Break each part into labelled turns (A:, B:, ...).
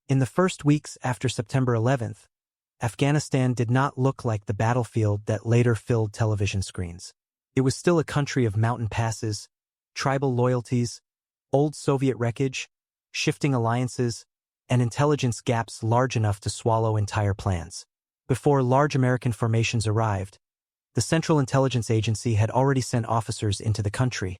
A: In the first weeks after September 11th, Afghanistan did not look like the battlefield that later filled television screens. It was still a country of mountain passes, tribal loyalties, old Soviet wreckage, shifting alliances, and intelligence gaps large enough to swallow entire plans. Before large American formations arrived, the Central Intelligence Agency had already sent officers into the country,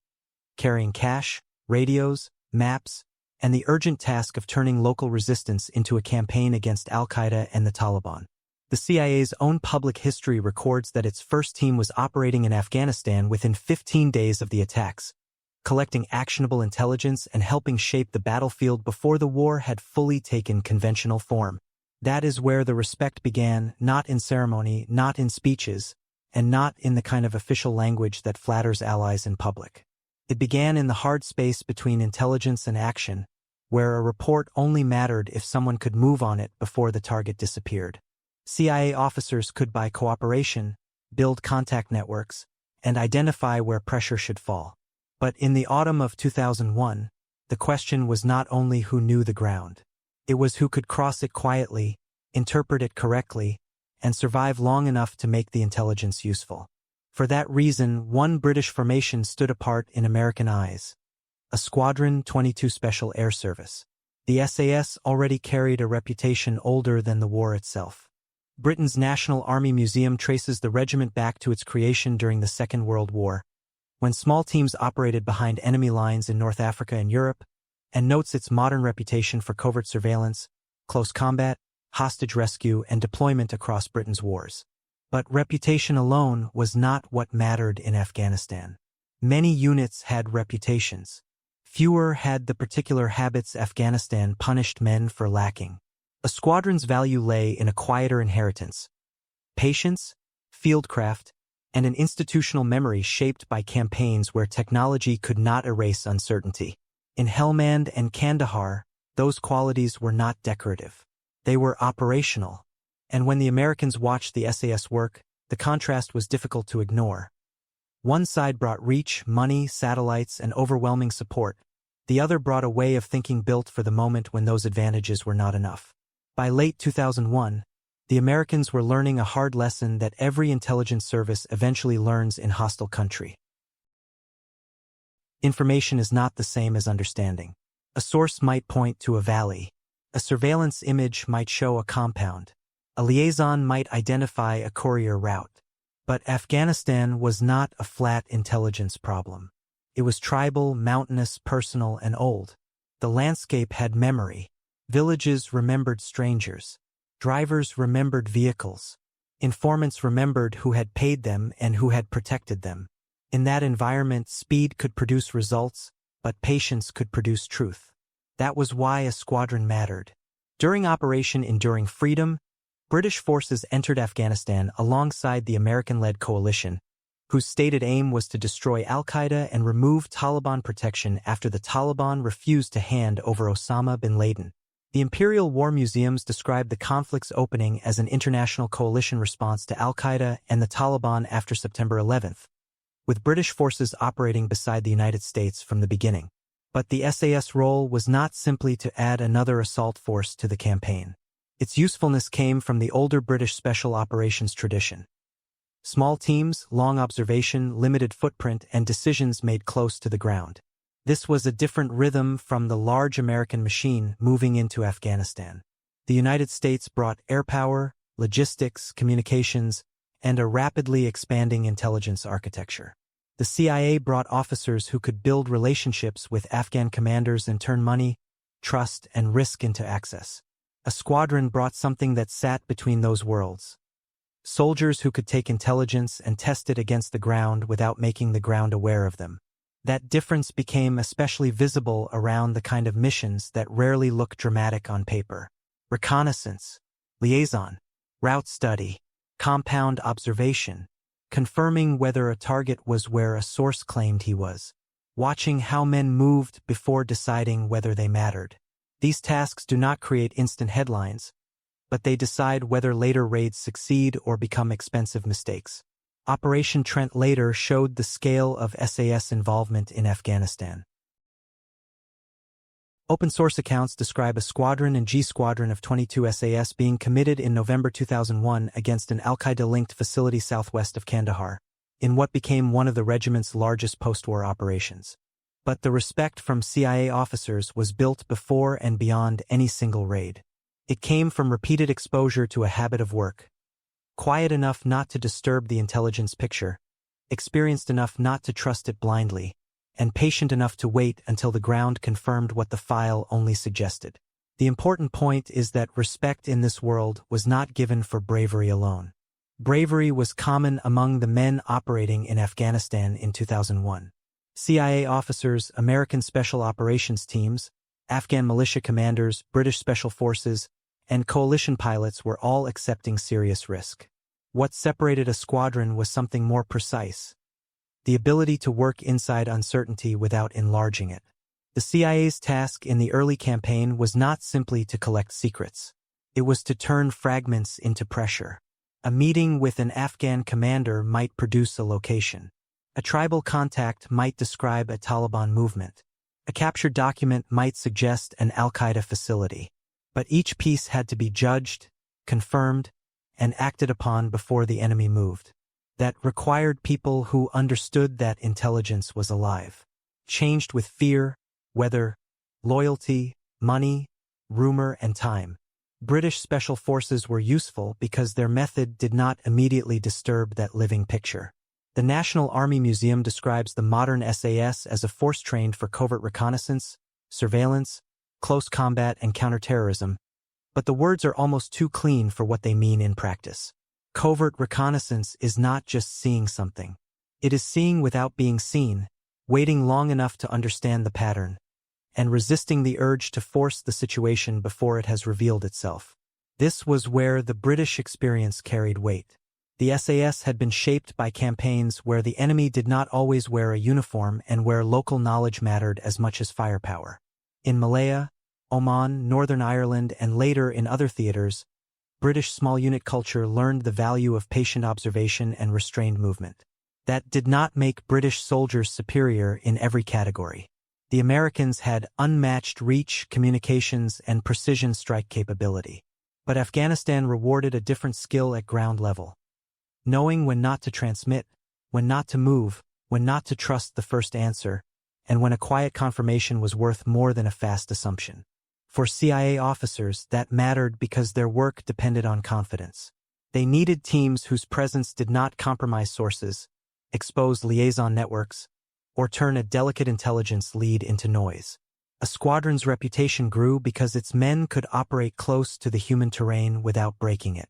A: carrying cash, radios, maps, and the urgent task of turning local resistance into a campaign against al-Qaeda and the Taliban. The CIA's own public history records that its first team was operating in Afghanistan within 15 days of the attacks, collecting actionable intelligence and helping shape the battlefield before the war had fully taken conventional form. That is where the respect began, not in ceremony, not in speeches, and not in the kind of official language that flatters allies in public. It began in the hard space between intelligence and action, where a report only mattered if someone could move on it before the target disappeared. CIA officers could buy cooperation, build contact networks, and identify where pressure should fall. But in the autumn of 2001, the question was not only who knew the ground. It was who could cross it quietly, interpret it correctly, and survive long enough to make the intelligence useful. For that reason, one British formation stood apart in American eyes: a Squadron 22 Special Air Service. The SAS already carried a reputation older than the war itself. Britain's National Army Museum traces the regiment back to its creation during the Second World War, when small teams operated behind enemy lines in North Africa and Europe, and notes its modern reputation for covert surveillance, close combat, hostage rescue, and deployment across Britain's wars. But reputation alone was not what mattered in Afghanistan. Many units had reputations. Fewer had the particular habits Afghanistan punished men for lacking. A squadron's value lay in a quieter inheritance: patience, fieldcraft, and an institutional memory shaped by campaigns where technology could not erase uncertainty. In Helmand and Kandahar, those qualities were not decorative. They were operational. And when the Americans watched the SAS work, the contrast was difficult to ignore. One side brought reach, money, satellites, and overwhelming support. The other brought a way of thinking built for the moment when those advantages were not enough. By late 2001, the Americans were learning a hard lesson that every intelligence service eventually learns in hostile country. Information is not the same as understanding. A source might point to a valley. A surveillance image might show a compound. A liaison might identify a courier route. But Afghanistan was not a flat intelligence problem. It was tribal, mountainous, personal, and old. The landscape had memory. Villages remembered strangers. Drivers remembered vehicles. Informants remembered who had paid them and who had protected them. In that environment, speed could produce results, but patience could produce truth. That was why a squadron mattered. During Operation Enduring Freedom, British forces entered Afghanistan alongside the American-led coalition, whose stated aim was to destroy al-Qaeda and remove Taliban protection after the Taliban refused to hand over Osama bin Laden. The Imperial War Museums describe the conflict's opening as an international coalition response to al-Qaeda and the Taliban after September 11th, with British forces operating beside the United States from the beginning. But the SAS role was not simply to add another assault force to the campaign. Its usefulness came from the older British Special Operations tradition. Small teams, long observation, limited footprint, and decisions made close to the ground. This was a different rhythm from the large American machine moving into Afghanistan. The United States brought air power, logistics, communications, and a rapidly expanding intelligence architecture. The CIA brought officers who could build relationships with Afghan commanders and turn money, trust, and risk into access. A squadron brought something that sat between those worlds: soldiers who could take intelligence and test it against the ground without making the ground aware of them. That difference became especially visible around the kind of missions that rarely look dramatic on paper: reconnaissance, liaison, route study, compound observation, confirming whether a target was where a source claimed he was, watching how men moved before deciding whether they mattered. These tasks do not create instant headlines, but they decide whether later raids succeed or become expensive mistakes. Operation Trent later showed the scale of SAS involvement in Afghanistan. Open-source accounts describe a Squadron and G Squadron of 22 SAS being committed in November 2001 against an al-Qaeda-linked facility southwest of Kandahar, in what became one of the regiment's largest post-war operations. But the respect from CIA officers was built before and beyond any single raid. It came from repeated exposure to a habit of work, quiet enough not to disturb the intelligence picture, experienced enough not to trust it blindly, and patient enough to wait until the ground confirmed what the file only suggested. The important point is that respect in this world was not given for bravery alone. Bravery was common among the men operating in Afghanistan in 2001. CIA officers, American Special Operations teams, Afghan militia commanders, British Special Forces, and coalition pilots were all accepting serious risk. What separated a squadron was something more precise: the ability to work inside uncertainty without enlarging it. The CIA's task in the early campaign was not simply to collect secrets. It was to turn fragments into pressure. A meeting with an Afghan commander might produce a location. A tribal contact might describe a Taliban movement. A captured document might suggest an al-Qaeda facility. But each piece had to be judged, confirmed, and acted upon before the enemy moved. That required people who understood that intelligence was alive, changed with fear, weather, loyalty, money, rumor, and time. British Special Forces were useful because their method did not immediately disturb that living picture. The National Army Museum describes the modern SAS as a force trained for covert reconnaissance, surveillance, close combat, and counterterrorism, but the words are almost too clean for what they mean in practice. Covert reconnaissance is not just seeing something. It is seeing without being seen, waiting long enough to understand the pattern, and resisting the urge to force the situation before it has revealed itself. This was where the British experience carried weight. The SAS had been shaped by campaigns where the enemy did not always wear a uniform and where local knowledge mattered as much as firepower. In Malaya, Oman, Northern Ireland, and later in other theaters, British small unit culture learned the value of patient observation and restrained movement. That did not make British soldiers superior in every category. The Americans had unmatched reach, communications, and precision strike capability. But Afghanistan rewarded a different skill at ground level. Knowing when not to transmit, when not to move, when not to trust the first answer, and when a quiet confirmation was worth more than a fast assumption. For CIA officers, that mattered because their work depended on confidence. They needed teams whose presence did not compromise sources, expose liaison networks, or turn a delicate intelligence lead into noise. A squadron's reputation grew because its men could operate close to the human terrain without breaking it.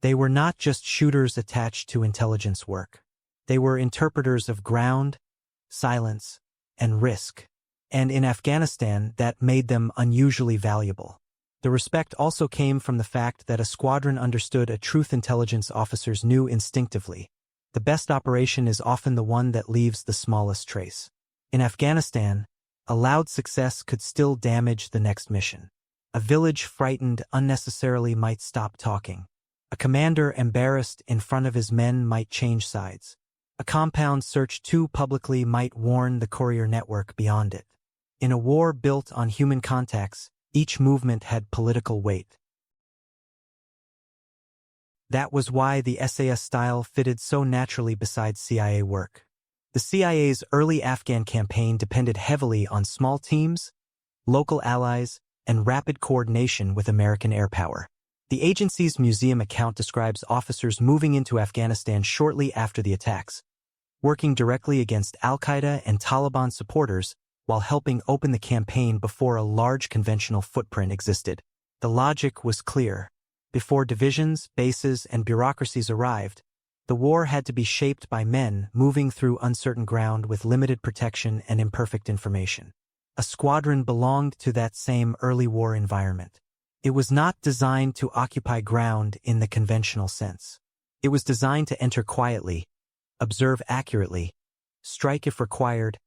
A: They were not just shooters attached to intelligence work. They were interpreters of ground, silence, and risk. And in Afghanistan, that made them unusually valuable. The respect also came from the fact that a squadron understood a truth intelligence officers knew instinctively. The best operation is often the one that leaves the smallest trace. In Afghanistan, a loud success could still damage the next mission. A village frightened unnecessarily might stop talking. A commander embarrassed in front of his men might change sides. A compound searched too publicly might warn the courier network beyond it. In a war built on human contacts, each movement had political weight. That was why the SAS style fitted so naturally beside CIA work. The CIA's early Afghan campaign depended heavily on small teams, local allies, and rapid coordination with American air power. The agency's museum account describes officers moving into Afghanistan shortly after the attacks, working directly against al-Qaeda and Taliban supporters while helping open the campaign before a large conventional footprint existed. The logic was clear. Before divisions, bases, and bureaucracies arrived, the war had to be shaped by men moving through uncertain ground with limited protection and imperfect information. A squadron belonged to that same early war environment. It was not designed to occupy ground in the conventional sense. It was designed to enter quietly, observe accurately, strike if required,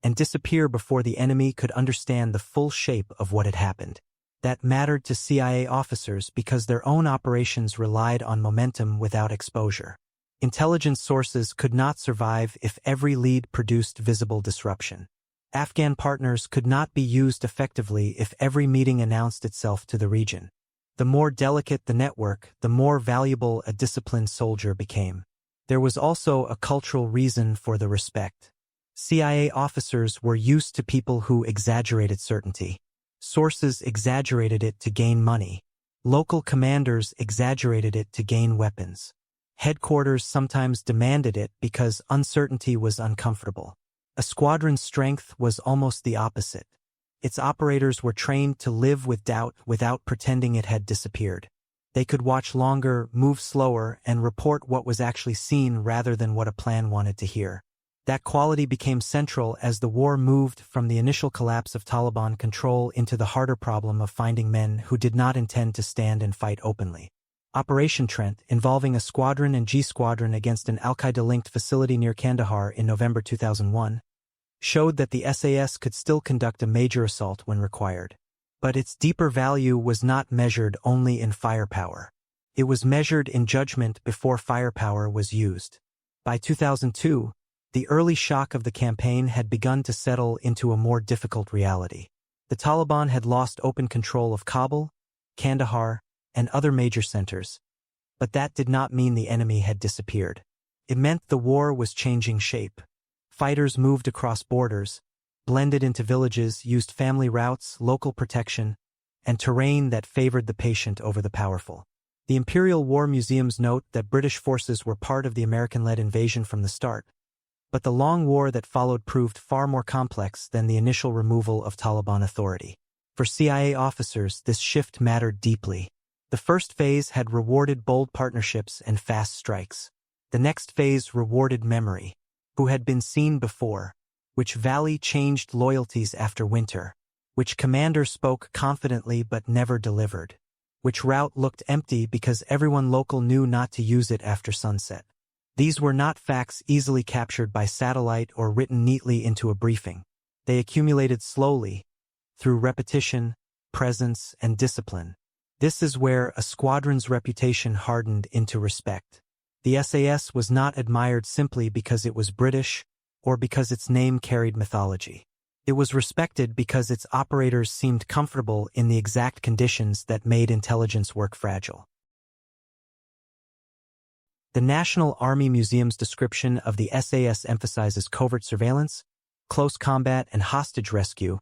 A: and disappear before the enemy could understand the full shape of what had happened. That mattered to CIA officers because their own operations relied on momentum without exposure. Intelligence sources could not survive if every lead produced visible disruption. Afghan partners could not be used effectively if every meeting announced itself to the region. The more delicate the network, the more valuable a disciplined soldier became. There was also a cultural reason for the respect. CIA officers were used to people who exaggerated certainty. Sources exaggerated it to gain money. Local commanders exaggerated it to gain weapons. Headquarters sometimes demanded it because uncertainty was uncomfortable. A squadron's strength was almost the opposite. Its operators were trained to live with doubt without pretending it had disappeared. They could watch longer, move slower, and report what was actually seen rather than what a plan wanted to hear. That quality became central as the war moved from the initial collapse of Taliban control into the harder problem of finding men who did not intend to stand and fight openly. Operation Trent, involving a squadron and G Squadron against an al-Qaeda-linked facility near Kandahar in November 2001, showed that the SAS could still conduct a major assault when required. But its deeper value was not measured only in firepower. It was measured in judgment before firepower was used. By 2002, the early shock of the campaign had begun to settle into a more difficult reality. The Taliban had lost open control of Kabul, Kandahar, and other major centers. But that did not mean the enemy had disappeared. It meant the war was changing shape. Fighters moved across borders, blended into villages, used family routes, local protection, and terrain that favored the patient over the powerful. The Imperial War Museums note that British forces were part of the American-led invasion from the start. But the long war that followed proved far more complex than the initial removal of Taliban authority. For CIA officers, this shift mattered deeply. The first phase had rewarded bold partnerships and fast strikes. The next phase rewarded memory. Who had been seen before? Which valley changed loyalties after winter? Which commander spoke confidently but never delivered? Which route looked empty because everyone local knew not to use it after sunset? These were not facts easily captured by satellite or written neatly into a briefing. They accumulated slowly, through repetition, presence, and discipline. This is where a squadron's reputation hardened into respect. The SAS was not admired simply because it was British or because its name carried mythology. It was respected because its operators seemed comfortable in the exact conditions that made intelligence work fragile. The National Army Museum's description of the SAS emphasizes covert surveillance, close combat, and hostage rescue.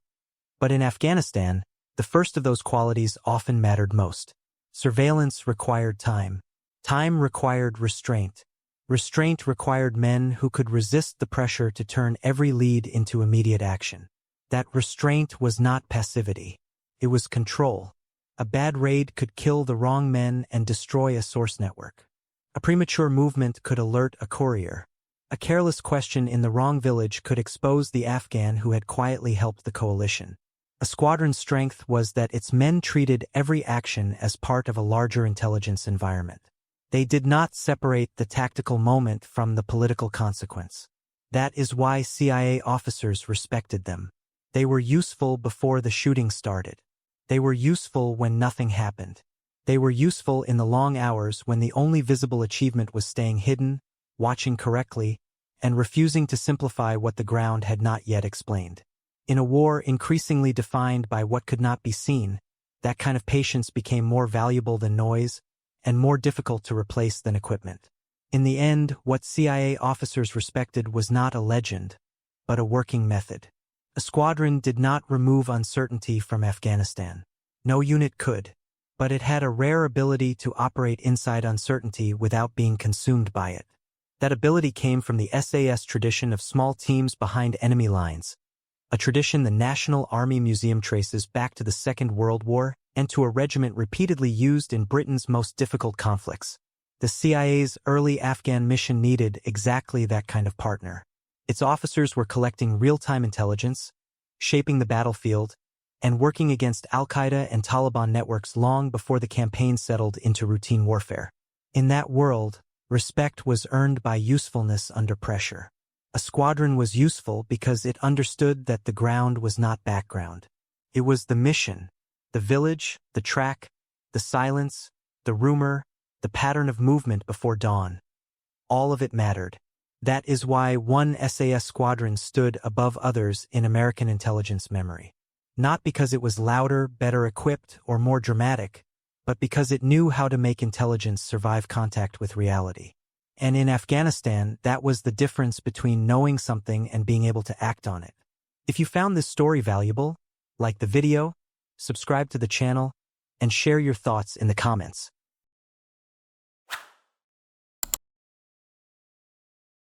A: But in Afghanistan, the first of those qualities often mattered most. Surveillance required time. Time required restraint. Restraint required men who could resist the pressure to turn every lead into immediate action. That restraint was not passivity. It was control. A bad raid could kill the wrong men and destroy a source network. A premature movement could alert a courier. A careless question in the wrong village could expose the Afghan who had quietly helped the coalition. A squadron's strength was that its men treated every action as part of a larger intelligence environment. They did not separate the tactical moment from the political consequence. That is why CIA officers respected them. They were useful before the shooting started. They were useful when nothing happened. They were useful in the long hours when the only visible achievement was staying hidden, watching correctly, and refusing to simplify what the ground had not yet explained. In a war increasingly defined by what could not be seen, that kind of patience became more valuable than noise and more difficult to replace than equipment. In the end, what CIA officers respected was not a legend, but a working method. A squadron did not remove uncertainty from Afghanistan. No unit could. But it had a rare ability to operate inside uncertainty without being consumed by it. That ability came from the SAS tradition of small teams behind enemy lines, a tradition the National Army Museum traces back to the Second World War and to a regiment repeatedly used in Britain's most difficult conflicts. The CIA's early Afghan mission needed exactly that kind of partner. Its officers were collecting real-time intelligence, shaping the battlefield, and working against al-Qaeda and Taliban networks long before the campaign settled into routine warfare. In that world, respect was earned by usefulness under pressure. A squadron was useful because it understood that the ground was not background. It was the mission, the village, the track, the silence, the rumor, the pattern of movement before dawn. All of it mattered. That is why one SAS Squadron stood above others in American intelligence memory. Not because it was louder, better equipped, or more dramatic, but because it knew how to make intelligence survive contact with reality. And in Afghanistan, that was the difference between knowing something and being able to act on it. If you found this story valuable, like the video, subscribe to the channel, and share your thoughts in the comments.